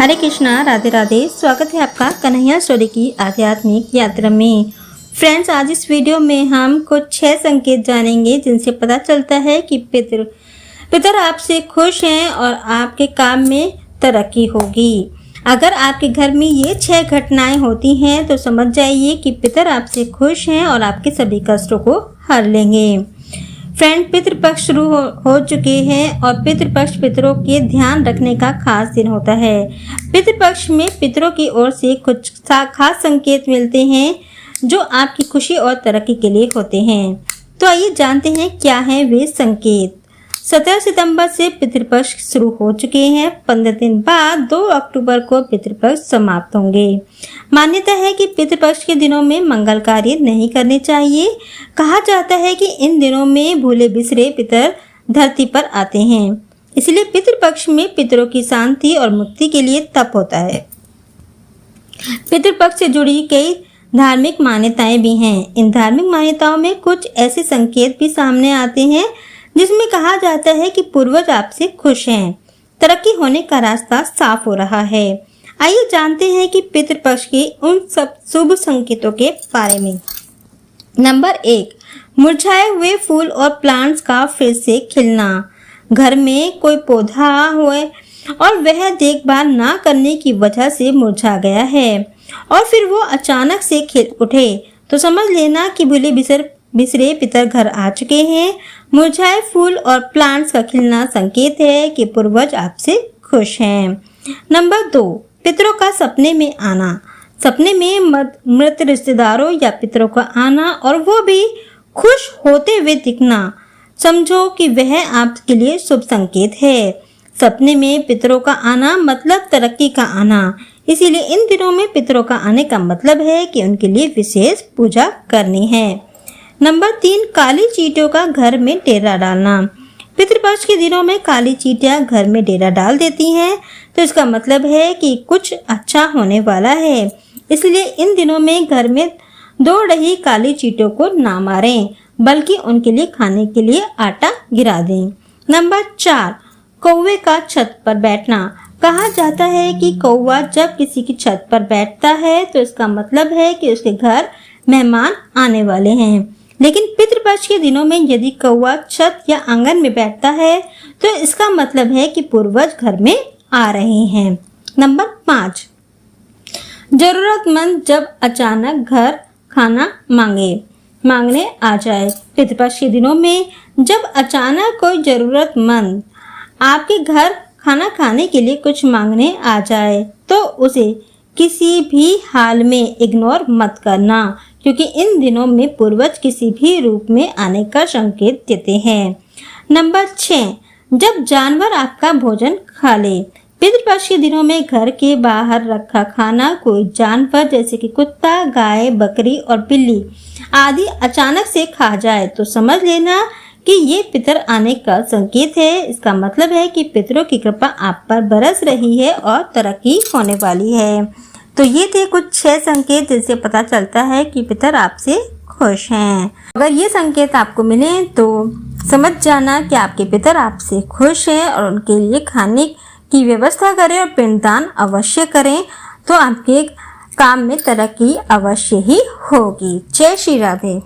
हरे कृष्णा, राधे राधे। स्वागत है आपका कन्हैया स्टोरी की आध्यात्मिक यात्रा में। फ्रेंड्स, आज इस वीडियो में हम कुछ 6 संकेत जानेंगे जिनसे पता चलता है कि पितर आपसे खुश हैं और आपके काम में तरक्की होगी। अगर आपके घर में ये 6 घटनाएं होती हैं तो समझ जाइए कि पितर आपसे खुश हैं और आपके सभी कष्टों को हर लेंगे। फ्रेंड, पितृपक्ष शुरू हो चुके हैं और पितृपक्ष पितरों के ध्यान रखने का खास दिन होता है। पितृपक्ष में पितरों की ओर से कुछ खास संकेत मिलते हैं जो आपकी खुशी और तरक्की के लिए होते हैं। तो आइए जानते हैं क्या है वे संकेत। 17 सितंबर से पितृपक्ष शुरू हो चुके हैं। 15 दिन बाद 2 अक्टूबर को पितृपक्ष समाप्त होंगे। मान्यता है कि पितृपक्ष के दिनों में मंगल कार्य नहीं करने चाहिए। कहा जाता है कि इन दिनों में भूले बिसरे पितर धरती पर आते हैं, इसलिए पितृपक्ष में पितरों की शांति और मुक्ति के लिए तप होता है। पितृपक्ष से जुड़ी कई धार्मिक मान्यताएं भी हैं। इन धार्मिक मान्यताओं में कुछ ऐसे संकेत भी सामने आते हैं जिसमें कहा जाता है कि पूर्वज आपसे खुश हैं, तरक्की होने का रास्ता साफ हो रहा है। आइए जानते हैं कि पितृपक्ष के उन सब शुभ संकेतों के बारे में। नंबर 1, मुरझाए हुए फूल और प्लांट्स का फिर से खिलना। घर में कोई पौधा हुए और वह देखभाल ना करने की वजह से मुरझा गया है और फिर वो अचानक से खिल उठे तो समझ लेना कि भूले बिसरे पितर घर आ चुके हैं। मुरझाए फूल और प्लांट्स का खिलना संकेत है कि पूर्वज आपसे खुश हैं। नंबर 2, पितरों का सपने में आना। सपने में मृत रिश्तेदारों या पितरों का आना और वो भी खुश होते हुए दिखना, समझो कि वह आपके लिए शुभ संकेत है। सपने में पितरों का आना मतलब तरक्की का आना, इसीलिए इन दिनों में पितरों का आने का मतलब है कि उनके लिए विशेष पूजा करनी है। नंबर 3, काली चींटियों का घर में डेरा डालना। पितृपक्ष के दिनों में काली चींटियां घर में डेरा डाल देती हैं तो इसका मतलब है कि कुछ अच्छा होने वाला है। इसलिए इन दिनों में घर में दौड़ रही काली चींटियों को ना मारें, बल्कि उनके लिए खाने के लिए आटा गिरा दें। नंबर 4, कौवे का छत पर बैठना। कहा जाता है कि कौवा जब किसी की छत पर बैठता है तो इसका मतलब है कि उसके घर मेहमान आने वाले हैं। लेकिन पितृपक्ष के दिनों में यदि कौवा छत या आंगन में बैठता है तो इसका मतलब है कि पूर्वज घर में आ रहे हैं। नंबर 5, जरूरतमंद जब अचानक घर खाना मांगने आ जाए। पितृपक्ष के दिनों में जब अचानक कोई जरूरतमंद आपके घर खाना खाने के लिए कुछ मांगने आ जाए तो उसे किसी भी हाल में इग्नोर मत करना, क्योंकि इन दिनों में पूर्वज किसी भी रूप में आने का संकेत देते हैं। नंबर 6, जब जानवर आपका भोजन खा ले। पितृपक्ष के दिनों में घर के बाहर रखा खाना कोई जानवर जैसे कि कुत्ता, गाय, बकरी और बिल्ली आदि अचानक से खा जाए तो समझ लेना कि ये पितर आने का संकेत है। इसका मतलब है कि पितरों की कृपा आप पर बरस रही है और तरक्की होने वाली है। तो ये थे कुछ 6 संकेत जिनसे पता चलता है कि पितर आपसे खुश हैं। अगर ये संकेत आपको मिले तो समझ जाना कि आपके पितर आपसे खुश हैं और उनके लिए खाने की व्यवस्था करें और पिंडदान अवश्य करें, तो आपके काम में तरक्की अवश्य ही होगी। जय श्री राधे।